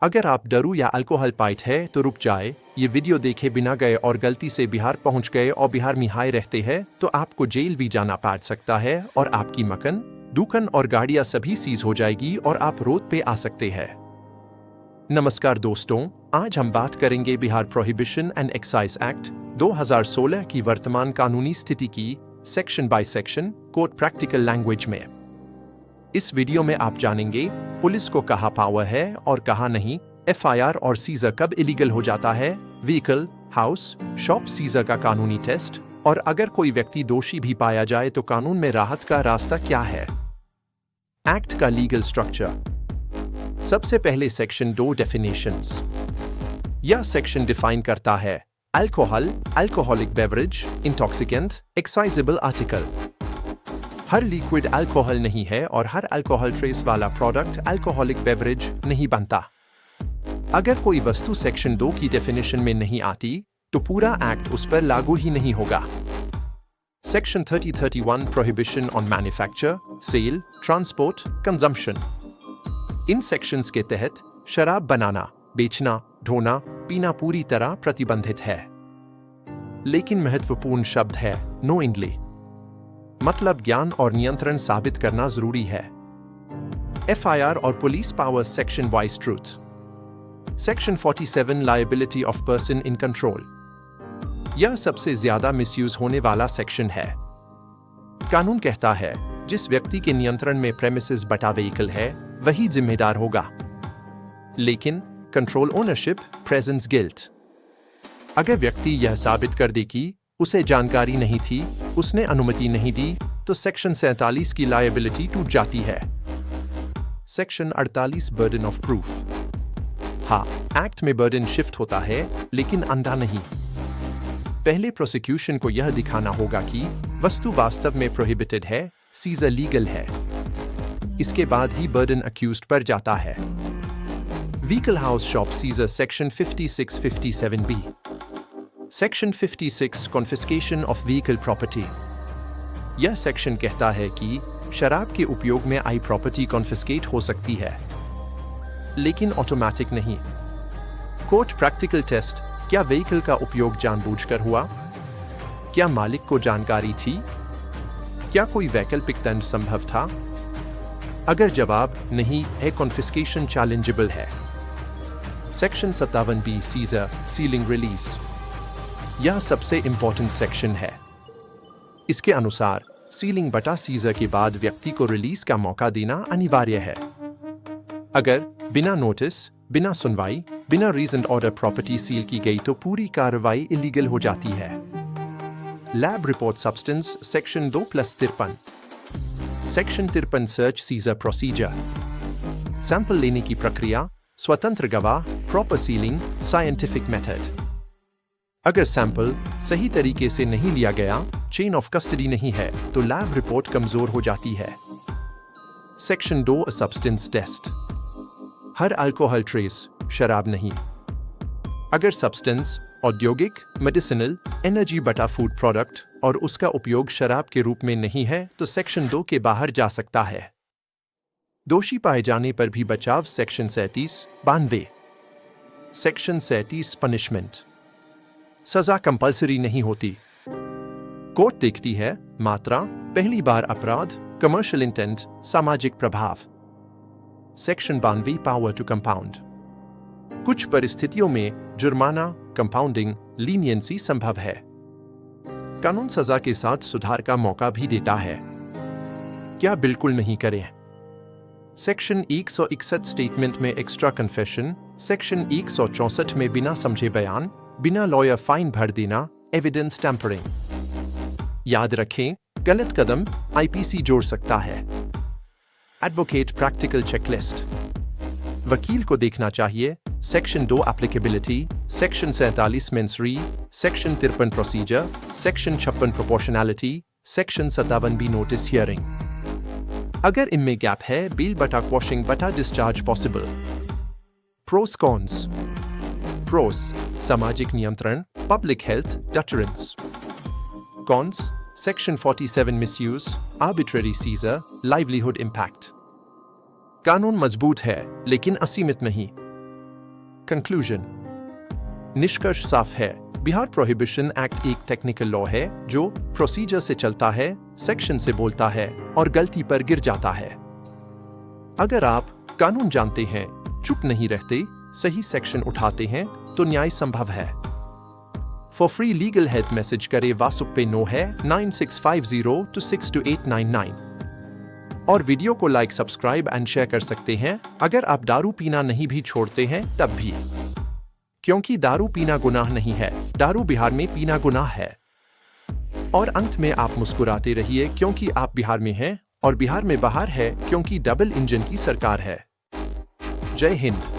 अगर आप दारू या अल्कोहल पाइट है तो रुक जाए, ये वीडियो देखे बिना गए और गलती से बिहार पहुंच गए और बिहार में हाय रहते हैं तो आपको जेल भी जाना पड़ सकता है और आपकी मकान, दुकान और गाड़ियां सभी सीज हो जाएगी और आप रोड पे आ सकते हैं। नमस्कार दोस्तों, आज हम बात करेंगे Bihar prohibition and excise act 2016 की वर्तमान कानूनी स्थिति की section by section court practical language में। इस वीडियो में आप जानेंगे पुलिस को कहाँ पावर है और कहाँ नहीं, एफआईआर और सीजर कब इलीगल हो जाता है, व्हीकल, हाउस, शॉप सीजर का कानूनी टेस्ट, और अगर कोई व्यक्ति दोषी भी पाया जाए तो कानून में राहत का रास्ता क्या है। एक्ट का लीगल स्ट्रक्चर। सबसे पहले सेक्शन 2 डेफिनेशंस। यह सेक्शन डिफाइन करता है alcohol, alcoholic beverage, intoxicant, excisable article. हर लिक्विड अल्कोहल नहीं है और हर अल्कोहल ट्रेस वाला प्रोडक्ट अल्कोहलिक बेवरेज नहीं बनता। अगर कोई वस्तु सेक्शन 2 की डेफिनेशन में नहीं आती तो पूरा एक्ट उस पर लागू ही नहीं होगा। Section 3031 prohibition on manufacture, sale, transport, consumption. इन सेक्शंस के तहत शराब बनाना, बेचना, ढोना, पीना पूरी तरह प्रतिबंधित है। लेकिन महत्वपूर्ण शब्द है नोइंगली, मतलब ज्ञान और नियंत्रण साबित करना जरूरी है। एफआईआर और police power section wise truth. Section 47 liability of person in control. यह सबसे ज्यादा मिसयूज होने वाला सेक्शन है। कानून कहता है जिस व्यक्ति के नियंत्रण में प्रेमिसेस बटा व्हीकल है वही जिम्मेदार होगा। लेकिन कंट्रोल ओनरशिप प्रेजेंस गिल्ट। अगर व्यक्ति यह साबित कर दे कि उसे जानकारी नहीं थी, उसने अनुमति नहीं दी, तो सेक्शन 47 की लायबिलिटी टूट जाती है। Section 48 burden of proof. हाँ, एक्ट में बर्डन शिफ्ट होता है लेकिन अंधा नहीं। पहले प्रोसिक्यूशन को यह दिखाना होगा कि वस्तु वास्तव में प्रोहिबिटेड है, सीजर लीगल है। इसके बाद ही बर्डन अक्यूज्ड पर जाता है। Vehicle, house, shop seizure section 5657B। Section 56 confiscation of vehicle property. यह सेक्शन कहता है कि शराब के उपयोग में आई प्रॉपर्टी कॉन्फिस्केट हो सकती है, लेकिन ऑटोमेटिक नहीं। Court practical test. क्या व्हीकल का उपयोग जानबूझकर हुआ? क्या मालिक को जानकारी थी? क्या कोई वैकल्पिक दंड संभव था? अगर जवाब नहीं है, कॉन्फिस्केशन चैलेंजेबल है। Section 57B seizure, sealing, release. यह सबसे इंपॉर्टेंट सेक्शन है। इसके अनुसार सीलिंग बटा सीजर के बाद व्यक्ति को रिलीज का मौका देना अनिवार्य है। अगर बिना नोटिस, बिना सुनवाई, बिना रीजन ऑर्डर प्रॉपर्टी सील की गई तो पूरी कार्रवाई इलीगल हो जाती है। Lab report substance section 2+53। Section 53 search seizure procedure. Sample लेने की प्रक्रिया, स्वतंत्र गवाह, प्रॉपर सीलिंग, साइंटिफिक मेथड। अगर सैंपल सही तरीके से नहीं लिया गया, चेन ऑफ कस्टडी नहीं है, तो लैब रिपोर्ट कमजोर हो जाती है। Section 2 substance test. हर अल्कोहल ट्रेस शराब नहीं। अगर सब्सटेंस औद्योगिक, मेडिसिनल, एनर्जी बटा फूड प्रोडक्ट और उसका उपयोग शराब के रूप में नहीं है तो सेक्शन 2 के बाहर जा सकता है। दोषी पाए जाने पर भी बचाव सेक्शन 37-92। Section 37 punishment. सजा कंपल्सरी नहीं होती। कोर्ट देखती है मात्रा, पहली बार अपराध, कमर्शियल इंटेंट, सामाजिक प्रभाव। Section 92 power to compound. कुछ परिस्थितियों में जुर्माना, कंपाउंडिंग, लीनियंसी संभव है। कानून सजा के साथ सुधार का मौका भी देता है। क्या बिल्कुल नहीं करें? सेक्शन 161 स्टेटमेंट में एक्स्ट्रा कन्फेशन। सेक्शन 164 में बिना समझे बयान, बिना लॉयर फाइन भर देना, एविडेंस टैंपरिंग। याद रखें, गलत कदम आईपीसी जोड़ सकता है। Advocate practical checklist. वकील को देखना चाहिए section 2 applicability, section 47 mens rea, section 53 procedure, section 56 proportionality, section 57B notice hearing. अगर इनमें गैप है, बेल बटा क्वॉशिंग बटा discharge possible. Pros cons. Pros सामाजिक नियंत्रण, public health, deterrence. Cons section 47 misuse, arbitrary seizure, livelihood impact. कानून मजबूत है लेकिन असीमित नहीं। कंक्लूजन। निष्कर्ष साफ है, बिहार प्रोहिबिशन एक्ट एक टेक्निकल लॉ है जो प्रोसीजर से चलता है, सेक्शन से बोलता है और गलती पर गिर जाता है। अगर आप कानून जानते हैं, चुप नहीं रहते, सही सेक्शन उठाते हैं, तो न्याय संभव है। For free legal help message करें वासुप पे नो है 9650 to 62899 और वीडियो को लाइक, सब्सक्राइब एंड शेयर कर सकते हैं अगर आप दारू पीना नहीं भी छोड़ते हैं तब भी, क्योंकि दारू पीना गुनाह नहीं है, दारू बिहार में पीना गुनाह है। और अंत में आप मुस्कुराते रहिए क्योंकि आप बिहार में हैं और बिहार में बाहर है क्योंकि डबल इंजन की सरकार है। जय हिंद।